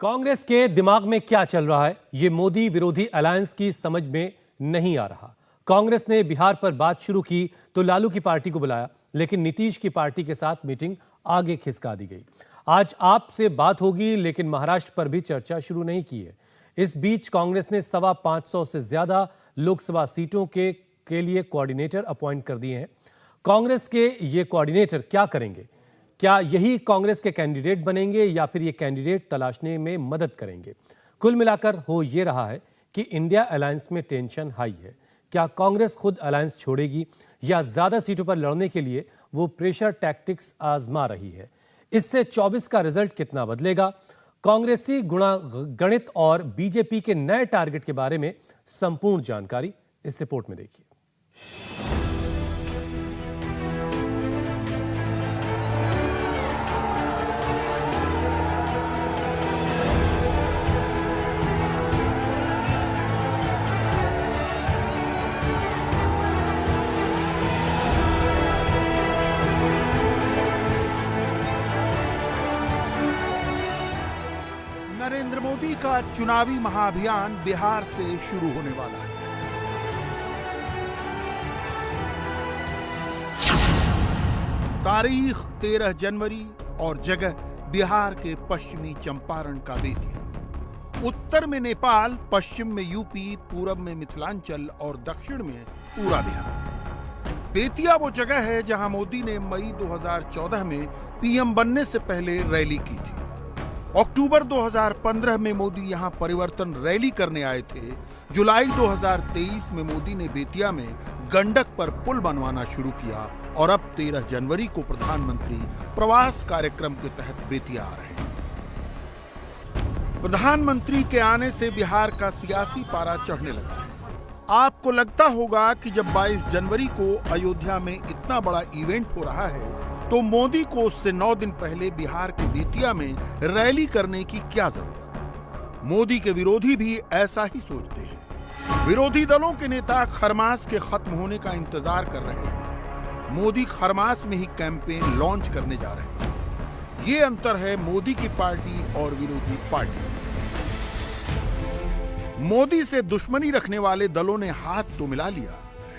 कांग्रेस के दिमाग में क्या चल रहा है, ये मोदी विरोधी अलायंस की समझ में नहीं आ रहा। कांग्रेस ने बिहार पर बात शुरू की तो लालू की पार्टी को बुलाया, लेकिन नीतीश की पार्टी के साथ मीटिंग आगे खिसका दी गई। आज आपसे बात होगी, लेकिन महाराष्ट्र पर भी चर्चा शुरू नहीं की है। इस बीच कांग्रेस ने 550 से ज्यादा लोकसभा सीटों के लिए कोऑर्डिनेटर अपॉइंट कर दिए हैं। कांग्रेस के ये कोऑर्डिनेटर क्या करेंगे? क्या यही कांग्रेस के कैंडिडेट बनेंगे या फिर ये कैंडिडेट तलाशने में मदद करेंगे? कुल मिलाकर हो ये रहा है कि इंडिया अलायंस में टेंशन हाई है। क्या कांग्रेस खुद अलायंस छोड़ेगी या ज्यादा सीटों पर लड़ने के लिए वो प्रेशर टैक्टिक्स आजमा रही है? इससे 24 का रिजल्ट कितना बदलेगा? कांग्रेसी गणित और बीजेपी के नए टारगेट के बारे में संपूर्ण जानकारी इस रिपोर्ट में देखिए। नरेंद्र मोदी का चुनावी महाअभियान बिहार से शुरू होने वाला है। तारीख 13 जनवरी और जगह बिहार के पश्चिमी चंपारण का बेतिया। उत्तर में नेपाल, पश्चिम में यूपी, पूरब में मिथिलांचल और दक्षिण में पूरा बिहार। बेतिया वो जगह है जहां मोदी ने मई 2014 में पीएम बनने से पहले रैली की थी। अक्टूबर 2015 में मोदी यहां परिवर्तन रैली करने आए थे। जुलाई 2023 में मोदी ने बेतिया में गंडक पर पुल बनवाना शुरू किया और अब 13 जनवरी को प्रधानमंत्री प्रवास कार्यक्रम के तहत बेतिया आ रहे हैं। प्रधानमंत्री के आने से बिहार का सियासी पारा चढ़ने लगा है। आपको लगता होगा कि जब 22 जनवरी को अयोध्या में इतना बड़ा इवेंट हो रहा है तो मोदी को उससे 9 दिन पहले बिहार के बेतिया में रैली करने की क्या जरूरत? मोदी के विरोधी भी ऐसा ही सोचते हैं। विरोधी दलों के नेता खरमास के खत्म होने का इंतजार कर रहे हैं। मोदी खरमास में ही कैंपेन लॉन्च करने जा रहे हैं। ये अंतर है मोदी की पार्टी और विरोधी पार्टी। मोदी से दुश्मनी रखने वाले दलों ने हाथ तो मिला लिया,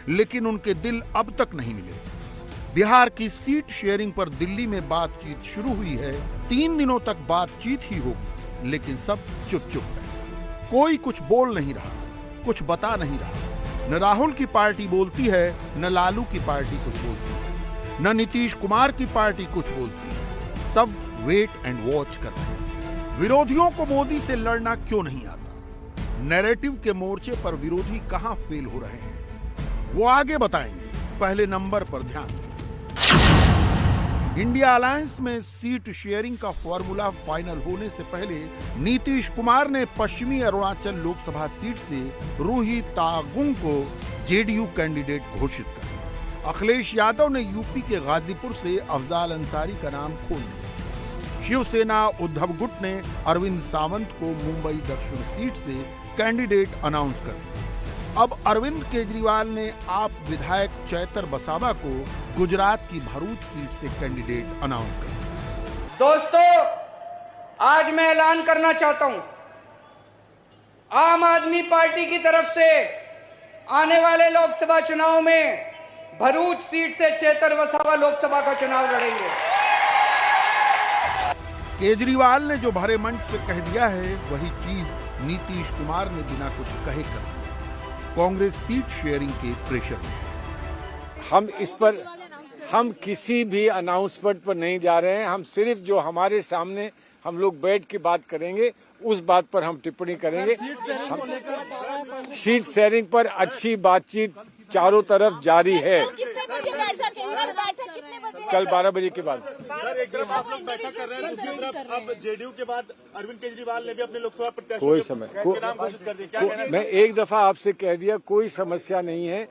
लेकिन उनके दिल अब तक नहीं मिले। बिहार की सीट शेयरिंग पर दिल्ली में बातचीत शुरू हुई है। 3 दिनों तक बातचीत ही होगी, लेकिन सब चुप चुप है। कोई कुछ बोल नहीं रहा, कुछ बता नहीं रहा। न राहुल की पार्टी बोलती है, न लालू की पार्टी कुछ बोलती है, न नीतीश कुमार की पार्टी कुछ बोलती है। सब वेट एंड वॉच कर रहे हैं। विरोधियों को मोदी से लड़ना क्यों नहीं आता? नैरेटिव के मोर्चे पर विरोधी कहां फेल हो रहे हैं, वो आगे बताएंगे। पहले नंबर पर ध्यान दें। इंडिया अलायंस में सीट शेयरिंग का फॉर्मूला फाइनल होने से पहले नीतीश कुमार ने पश्चिमी अरुणाचल लोकसभा सीट से रूही तागुंग को जेडीयू कैंडिडेट घोषित कर दिया। अखिलेश यादव ने यूपी के गाजीपुर से अफजाल अंसारी का नाम खोल दिया। शिवसेना उद्धव गुट ने अरविंद सावंत को मुंबई दक्षिण सीट से कैंडिडेट अनाउंस कर दिया। अब अरविंद केजरीवाल ने आप विधायक चैतर बसावा को गुजरात की भरूच सीट से कैंडिडेट अनाउंस कर दिया। दोस्तों, आज मैं ऐलान करना चाहता हूं, आम आदमी पार्टी की तरफ से आने वाले लोकसभा चुनाव में भरूच सीट से चैतर बसावा लोकसभा का चुनाव लड़ेंगे। केजरीवाल ने जो भरे मंच से कह दिया है, वही चीज नीतीश कुमार ने बिना कुछ कहे कर दिया। कांग्रेस सीट शेयरिंग के प्रेशर में हम किसी भी अनाउंसमेंट पर नहीं जा रहे हैं। हम सिर्फ जो हमारे सामने हम लोग बैठ के बात करेंगे, उस बात पर हम टिप्पणी करेंगे। सीट शेयरिंग पर अच्छी बातचीत चारों तरफ जारी है। कल 12 बजे के बाद। अब जेडीयू के बाद अरविंद केजरीवाल ने भी अपने लोकसभा प्रत्याशी कोई समय मैं एक दफा आपसे कह दिया, कोई समस्या नहीं है।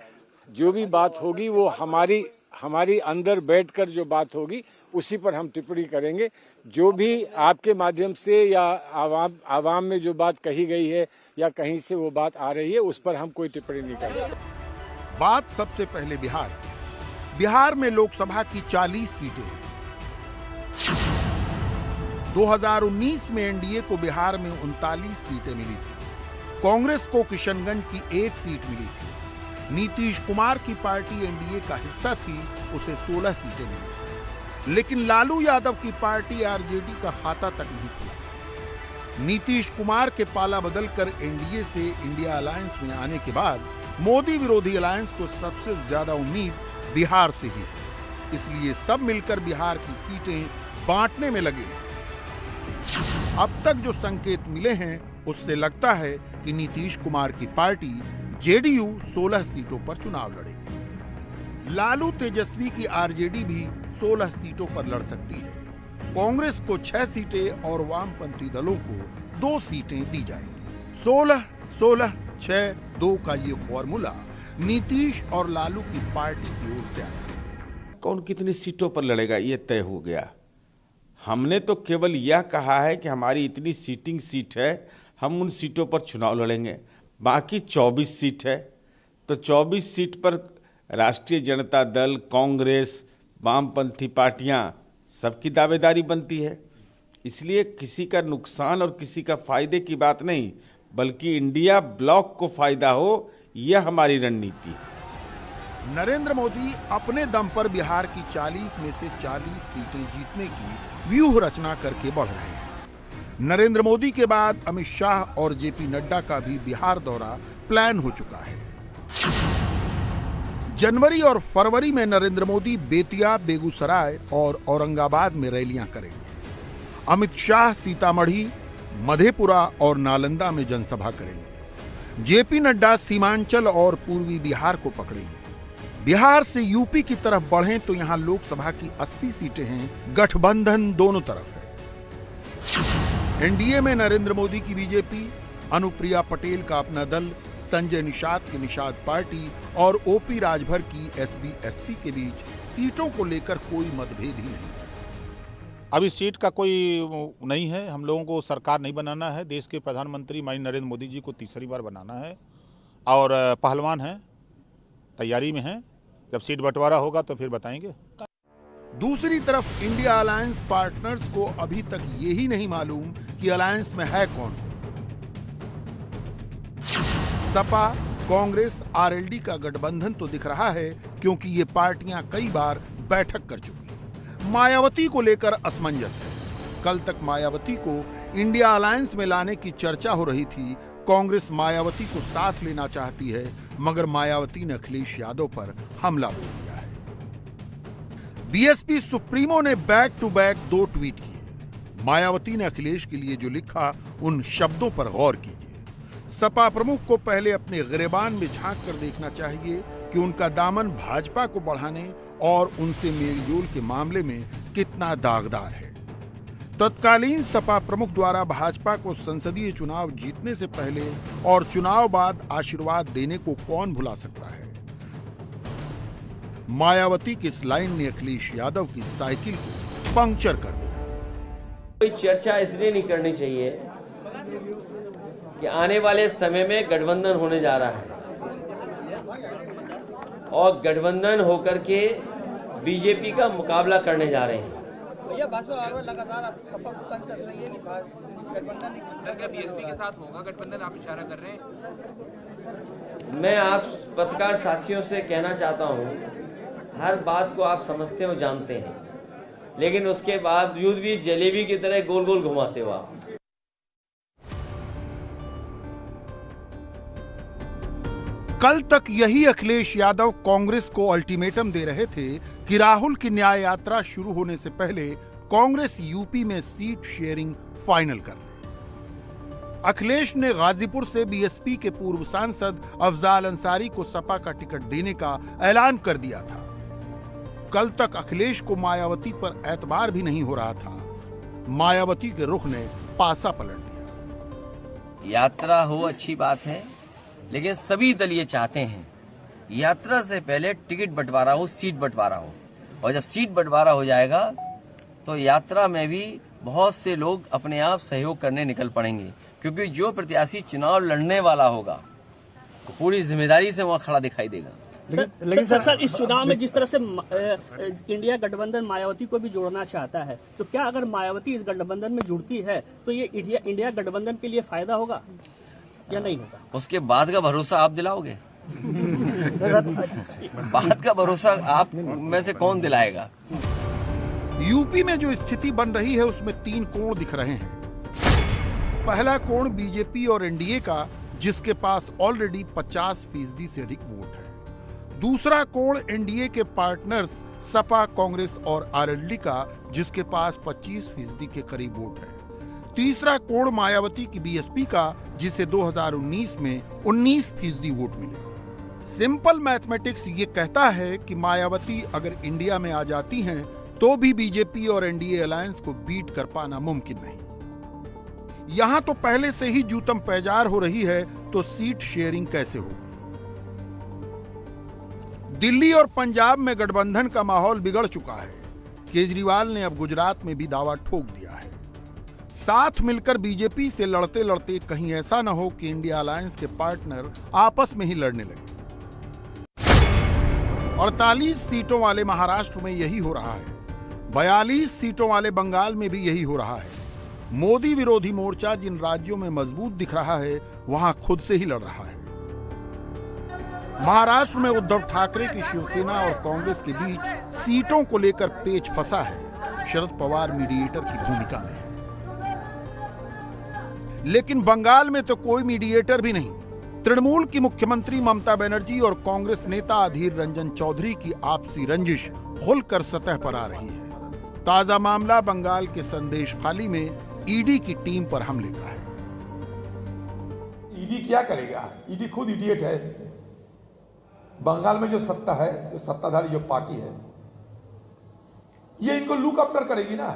जो भी बात होगी वो हमारी अंदर बैठकर जो बात होगी उसी पर हम टिप्पणी करेंगे। जो भी आपके माध्यम से या आवाम में जो बात कही गई है या कहीं से वो बात आ रही है, उस पर हम कोई टिप्पणी नहीं करेंगे। बात सबसे पहले बिहार में लोकसभा की 40 सीटें। 2019 में एनडीए को बिहार में 39 सीटें मिली थी। कांग्रेस को किशनगंज की 1 सीट मिली थी। नीतीश कुमार की पार्टी एनडीए का हिस्सा थी, उसे 16 सीटें मिली। लेकिन लालू यादव की पार्टी आरजेडी का खाता तक नहीं खुला। नीतीश कुमार के पाला बदलकर एनडीए से इंडिया अलायंस में आने के बाद मोदी विरोधी अलायंस को सबसे ज्यादा उम्मीद बिहार से ही है। इसलिए सब मिलकर बिहार की सीटें बांटने में लगे। अब तक जो संकेत मिले हैं उससे लगता है कि नीतीश कुमार की पार्टी जेडीयू 16 सीटों पर चुनाव लड़ेगी। लालू तेजस्वी की आरजेडी भी 16 सीटों पर लड़ सकती है। कांग्रेस को 6 सीटें और वामपंथी दलों को 2 सीटें दी जाएंगी। 16-16-6-2 का ये फॉर्मूला नीतीश और लालू की पार्टी की ओर से आया। कौन कितनी सीटों पर लड़ेगा ये तय हो गया। हमने तो केवल यह कहा है कि हमारी इतनी सीट है, हम उन सीटों पर चुनाव लड़ेंगे। बाकी 24 सीट है, तो 24 सीट पर राष्ट्रीय जनता दल, कांग्रेस, वामपंथी पार्टियां सबकी दावेदारी बनती है। इसलिए किसी का नुकसान और किसी का फायदे की बात नहीं, बल्कि इंडिया ब्लॉक को फायदा हो, यह हमारी रणनीति है। नरेंद्र मोदी अपने दम पर बिहार की 40 में से 40 सीटें जीतने की व्यूह रचना करके बढ़ रहे हैं। नरेंद्र मोदी के बाद अमित शाह और जेपी नड्डा का भी बिहार दौरा प्लान हो चुका है। जनवरी और फरवरी में नरेंद्र मोदी बेतिया, बेगूसराय और औरंगाबाद में रैलियां करेंगे। अमित शाह सीतामढ़ी, मधेपुरा और नालंदा में जनसभा करेंगे। जेपी नड्डा सीमांचल और पूर्वी बिहार को पकड़ेंगे। बिहार से यूपी की तरफ बढ़ें तो यहां लोकसभा की 80 सीटें हैं। गठबंधन दोनों तरफ है। एनडीए में नरेंद्र मोदी की बीजेपी, अनुप्रिया पटेल का अपना दल, संजय निषाद की निषाद पार्टी और ओपी राजभर की एसबी-एसपी के बीच सीटों को लेकर कोई मतभेद ही नहीं। अभी सीट का कोई नहीं है। हम लोगों को सरकार नहीं बनाना है। देश के प्रधानमंत्री माननीय नरेंद्र मोदी जी को तीसरी बार बनाना है और पहलवान हैं, तैयारी में हैं। जब सीट बंटवारा होगा तो फिर बताएंगे। दूसरी तरफ इंडिया अलायंस पार्टनर्स को अभी तक यही नहीं मालूम कि अलायंस में है कौन। सपा, कांग्रेस, आरएलडी का गठबंधन तो दिख रहा है क्योंकि ये पार्टियां कई बार बैठक कर चुकी हैं। मायावती को लेकर असमंजस है। कल तक मायावती को इंडिया अलायंस में लाने की चर्चा हो रही थी। कांग्रेस मायावती को साथ लेना चाहती है, मगर मायावती ने अखिलेश यादव पर हमला बोल दिया है। बीएसपी सुप्रीमो ने बैक टू बैक 2 ट्वीट किए। मायावती ने अखिलेश के लिए जो लिखा, उन शब्दों पर गौर कीजिए। सपा प्रमुख को पहले अपने गिरेबान में झांक कर देखना चाहिए कि उनका दामन भाजपा को बढ़ाने और उनसे मेलजोल के मामले में कितना दागदार है। तत्कालीन सपा प्रमुख द्वारा भाजपा को संसदीय चुनाव जीतने से पहले और चुनाव बाद आशीर्वाद देने को कौन भुला सकता है। मायावती की इस लाइन ने अखिलेश यादव की साइकिल को पंक्चर कर दिया। कोई चर्चा इसलिए नहीं करनी चाहिए कि आने वाले समय में गठबंधन होने जा रहा है और गठबंधन होकर के बीजेपी का मुकाबला करने जा रहे हैं। भैया भाजपा लगातार आप सपा को तंग कर रही है कि गठबंधन क्या बीएसपी के साथ होगा गठबंधन, आप इशारा कर रहे हैं। मैं आप पत्रकार साथियों से कहना चाहता हूं, हर बात को आप समझते हो, जानते हैं, लेकिन उसके बावजूद भी जलेबी की तरह गोल गोल घुमाते हो आप। कल तक यही अखिलेश यादव कांग्रेस को अल्टीमेटम दे रहे थे कि राहुल की न्याय यात्रा शुरू होने से पहले कांग्रेस यूपी में सीट शेयरिंग फाइनल कर ले। अखिलेश ने गाजीपुर से बीएसपी के पूर्व सांसद अफजाल अंसारी को सपा का टिकट देने का ऐलान कर दिया था। कल तक अखिलेश को मायावती पर एतबार भी नहीं हो रहा था। मायावती के रुख ने पासा पलट दिया। यात्रा हो अच्छी बात है, लेकिन सभी दल ये चाहते हैं यात्रा से पहले टिकट बंटवारा हो, सीट बंटवारा हो, और जब सीट बंटवारा हो जाएगा तो यात्रा में भी बहुत से लोग अपने आप सहयोग करने निकल पड़ेंगे, क्योंकि जो प्रत्याशी चुनाव लड़ने वाला होगा तो पूरी जिम्मेदारी से वहां खड़ा दिखाई देगा। लेकिन सर इस चुनाव में जिस तरह से इंडिया गठबंधन मायावती को भी जोड़ना चाहता है, तो क्या अगर मायावती इस गठबंधन में जुड़ती है तो ये इंडिया गठबंधन के लिए फायदा होगा या नहीं होगा? उसके बाद का भरोसा आप दिलाओगे? बाद का भरोसा आप में से कौन दिलाएगा? यूपी में जो स्थिति बन रही है उसमें 3 कोण दिख रहे हैं। पहला कोण बीजेपी और एनडीए का, जिसके पास ऑलरेडी 50% से अधिक वोट है। दूसरा कोण एनडीए के पार्टनर्स सपा, कांग्रेस और आरएलडी का, जिसके पास 25% के करीब वोट है। तीसरा कोण मायावती की बीएसपी का, जिसे 2019 में 19% वोट मिले। सिंपल मैथमेटिक्स ये कहता है कि मायावती अगर इंडिया में आ जाती हैं तो भी बीजेपी और एनडीए अलायंस को बीट कर पाना मुमकिन नहीं। यहां तो पहले से ही जूतम पैजार हो रही है, तो सीट शेयरिंग कैसे होगी? दिल्ली और पंजाब में गठबंधन का माहौल बिगड़ चुका है। केजरीवाल ने अब गुजरात में भी दावा ठोक दिया है। साथ मिलकर बीजेपी से लड़ते लड़ते कहीं ऐसा न हो कि इंडिया अलायंस के पार्टनर आपस में ही लड़ने लगे। 48 सीटों वाले महाराष्ट्र में यही हो रहा है। 42 सीटों वाले बंगाल में भी यही हो रहा है। मोदी विरोधी मोर्चा जिन राज्यों में मजबूत दिख रहा है, वहां खुद से ही लड़ रहा है। महाराष्ट्र में उद्धव ठाकरे की शिवसेना और कांग्रेस के बीच सीटों को लेकर पेच फंसा है। शरद पवार मीडिएटर की भूमिका में है। लेकिन बंगाल में तो कोई मीडिएटर भी नहीं। तृणमूल की मुख्यमंत्री ममता बनर्जी और कांग्रेस नेता अधीर रंजन चौधरी की आपसी रंजिश खुलकर सतह पर आ रही है। ताजा मामला बंगाल के संदेश खाली में ईडी की टीम पर हमले का है। ईडी क्या करेगा? ईडी खुद इडियट है। बंगाल में जो सत्ता है, जो सत्ताधारी जो पार्टी है, ये इनको लुक आफ्टर करेगी ना।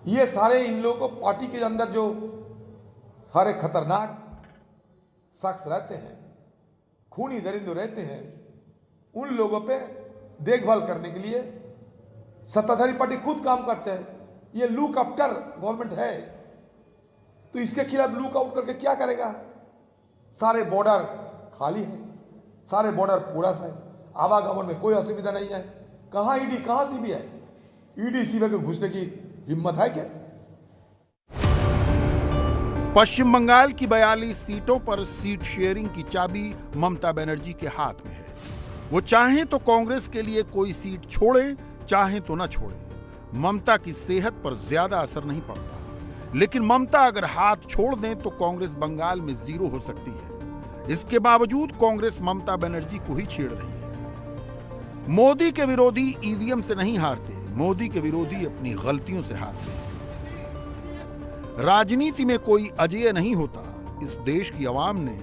ये सारे इन लोगों को पार्टी के अंदर जो सारे खतरनाक शख्स रहते हैं, खूनी दरिंदे रहते हैं, उन लोगों पे देखभाल करने के लिए सत्ताधारी पार्टी खुद काम करते हैं। ये लुक आफ्टर गवर्नमेंट है, तो इसके खिलाफ लुक आउट करके क्या करेगा? सारे बॉर्डर खाली है, सारे बॉर्डर पूरा सा है, आवागमन में कोई असुविधा नहीं है। कहां ईडी, कहां सीबीआई? ईडी सीबीआई को घुसने की हिम्मत है क्या? पश्चिम बंगाल की 42 सीटों पर सीट शेयरिंग की चाबी ममता बनर्जी के हाथ में है। वो चाहें तो कांग्रेस के लिए कोई सीट छोड़े, चाहें तो न छोड़े। ममता की सेहत पर ज्यादा असर नहीं पड़ता, लेकिन ममता अगर हाथ छोड़ दें तो कांग्रेस बंगाल में 0 हो सकती है। इसके बावजूद कांग्रेस ममता बनर्जी को ही छेड़ रही है। मोदी के विरोधी ईवीएम से नहीं हारते, मोदी के विरोधी अपनी गलतियों से हारते हैं। राजनीति में कोई अजेय नहीं होता। इस देश की आवाम ने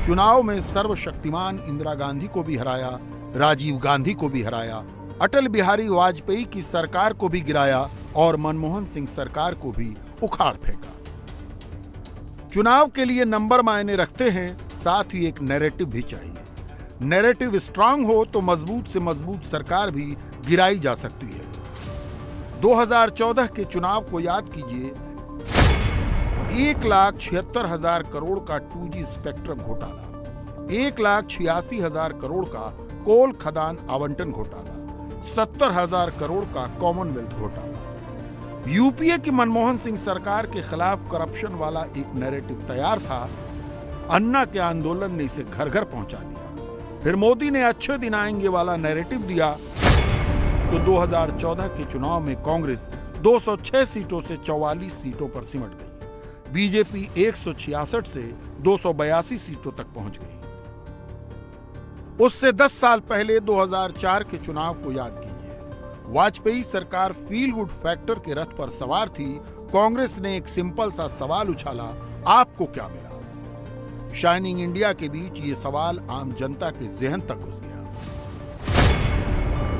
चुनाव में सर्वशक्तिमान इंदिरा गांधी को भी हराया, राजीव गांधी को भी हराया, अटल बिहारी वाजपेयी की सरकार को भी गिराया और मनमोहन सिंह सरकार को भी उखाड़ फेंका। चुनाव के लिए नंबर मायने रखते हैं, साथ ही एक नैरेटिव भी चाहिए। नैरेटिव स्ट्रांग हो तो मजबूत से मजबूत सरकार भी गिराई जा सकती है। 2014 के चुनाव को याद कीजिए। 1,76,000 करोड़ का 2G स्पेक्ट्रम घोटाला, 1,86,000 करोड़ का कोल खदान आवंटन घोटाला, 70,000 करोड़ का कॉमनवेल्थ घोटाला। यूपीए की मनमोहन सिंह सरकार के खिलाफ करप्शन वाला एक नैरेटिव तैयार था। अन्ना के आंदोलन ने इसे घर घर पहुंचा दिया। फिर मोदी ने अच्छे दिन आएंगे वाला नैरेटिव दिया, तो 2014 के चुनाव में कांग्रेस 206 सीटों से 44 सीटों पर सिमट गई। बीजेपी 166 से 282 सीटों तक पहुंच गई। उससे 10 साल पहले 2004 के चुनाव को याद कीजिए। वाजपेयी सरकार फील गुड फैक्टर के रथ पर सवार थी। कांग्रेस ने एक सिंपल सा सवाल उछाला, आपको क्या मिला? शाइनिंग इंडिया के बीच ये सवाल आम जनता के जहन तक घुस गया।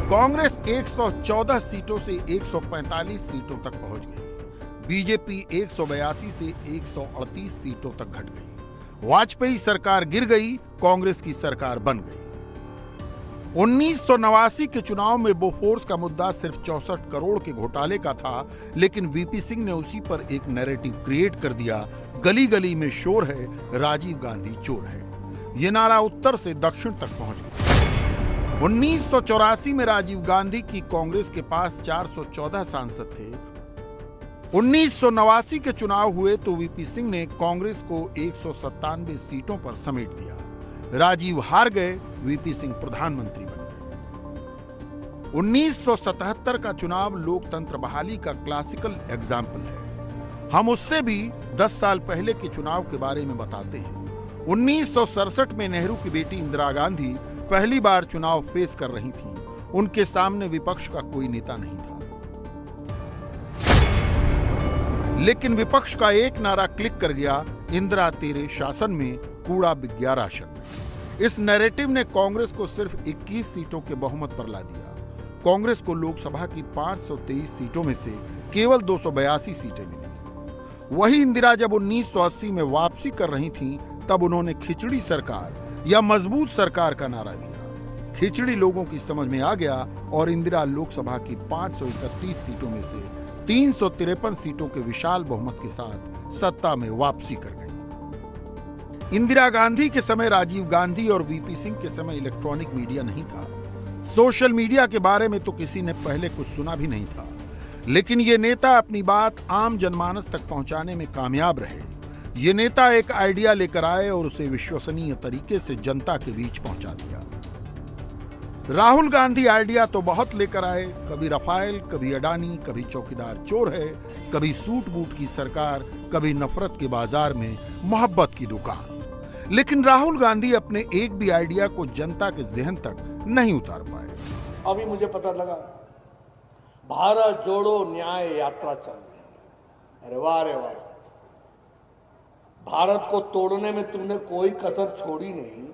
कांग्रेस 114 सीटों से 145 सीटों तक पहुंच गई। बीजेपी 182 से 138 सीटों तक घट गई। वाजपेयी सरकार गिर गई, कांग्रेस की सरकार बन गई। 1989 के चुनाव में बोफोर्स का मुद्दा सिर्फ 64 करोड़ के घोटाले का था, लेकिन वीपी सिंह ने उसी पर एक नैरेटिव क्रिएट कर दिया। गली गली में शोर है, राजीव गांधी चोर है। ये नारा उत्तर से दक्षिण तक पहुंच गया। 1984 में राजीव गांधी की कांग्रेस के पास 414 सांसद थे। 1989 के चुनाव हुए तो वीपी सिंह ने कांग्रेस को 197 सीटों पर समेट दिया। राजीव हार गए, वीपी सिंह प्रधानमंत्री बन गए। 1977 का चुनाव लोकतंत्र बहाली का क्लासिकल एग्जाम्पल है। हम उससे भी 10 साल पहले के चुनाव के बारे में बताते हैं। 1967 में नेहरू की बेटी इंदिरा गांधी पहली बार चुनाव फेस कर रही थी। उनके सामने विपक्ष का कोई नेता नहीं था, लेकिन विपक्ष का एक नारा क्लिक कर गया, इंदिरा तेरे शासन में कूड़ा बिक गया राशन। इस नैरेटिव ने कांग्रेस को सिर्फ 21 सीटों के बहुमत पर ला दिया। कांग्रेस को लोकसभा की 523 सीटों में से केवल 282 सीटें मिली। वही इंदिरा जब 1980 में वापसी कर रही थीं, तब उन्होंने खिचड़ी सरकार या मजबूत सरकार का नारा दिया। खिचड़ी लोगों की समझ में आ गया और इंदिरा लोकसभा की 531 सीटों में से 353 सीटों के विशाल बहुमत के साथ सत्ता में वापसी कर गई। इंदिरा गांधी के समय राजीव गांधी और वीपी सिंह के समय इलेक्ट्रॉनिक मीडिया नहीं था। सोशल मीडिया के बारे में तो किसी ने पहले कुछ सुना भी नहीं था, लेकिन ये नेता अपनी बात आम जनमानस तक पहुंचाने में कामयाब रहे। ये नेता एक आइडिया लेकर आए और उसे विश्वसनीय तरीके से जनता के बीच पहुंचा दिया। राहुल गांधी आइडिया तो बहुत लेकर आए, कभी रफाइल, कभी अडानी, कभी चौकीदार चोर है, कभी सूट बूट की सरकार, कभी नफरत के बाजार में मोहब्बत की दुकान। लेकिन राहुल गांधी अपने एक भी आइडिया को जनता के जहन तक नहीं उतार पाए। अभी मुझे पता लगा भारत जोड़ो न्याय यात्रा चल रही है। अरे वाह रे वाह, भारत को तोड़ने में तुमने कोई कसर छोड़ी नहीं,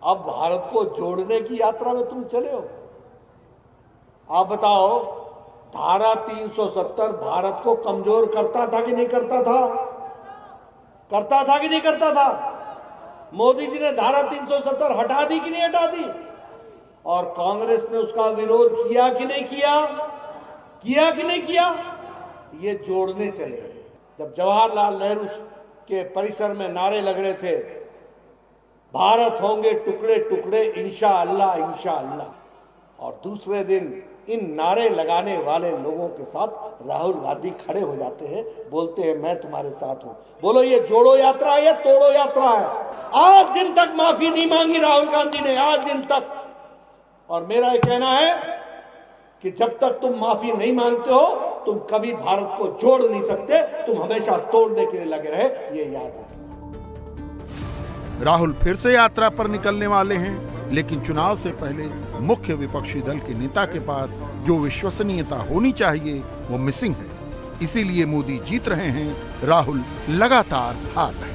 अब भारत को जोड़ने की यात्रा में तुम चले हो। आप बताओ, धारा 370 भारत को कमजोर करता था कि नहीं करता था? करता था कि नहीं करता था? मोदी जी ने धारा 370 हटा दी कि नहीं हटा दी? और कांग्रेस ने उसका विरोध किया कि नहीं किया? किया कि नहीं किया? ये जोड़ने चले। जब जवाहरलाल नेहरू के परिसर में नारे लग रहे थे, भारत होंगे टुकड़े टुकड़े इंशाअल्लाह इंशाअल्लाह, और दूसरे दिन इन नारे लगाने वाले लोगों के साथ राहुल गांधी खड़े हो जाते हैं, बोलते हैं मैं तुम्हारे साथ हूं। बोलो, ये जोड़ो यात्रा है या तोड़ो यात्रा है? आज दिन तक माफी नहीं मांगी राहुल गांधी ने, आज दिन तक। और मेरा ये कहना है कि जब तक तुम माफी नहीं मांगते हो, तुम कभी भारत को जोड़ नहीं सकते, तुम हमेशा तोड़ने के लिए लगे रहे, ये याद रखना। राहुल फिर से यात्रा पर निकलने वाले हैं, लेकिन चुनाव से पहले मुख्य विपक्षी दल के नेता के पास जो विश्वसनीयता होनी चाहिए वो मिसिंग है। इसीलिए मोदी जीत रहे हैं, राहुल लगातार हार रहे हैं।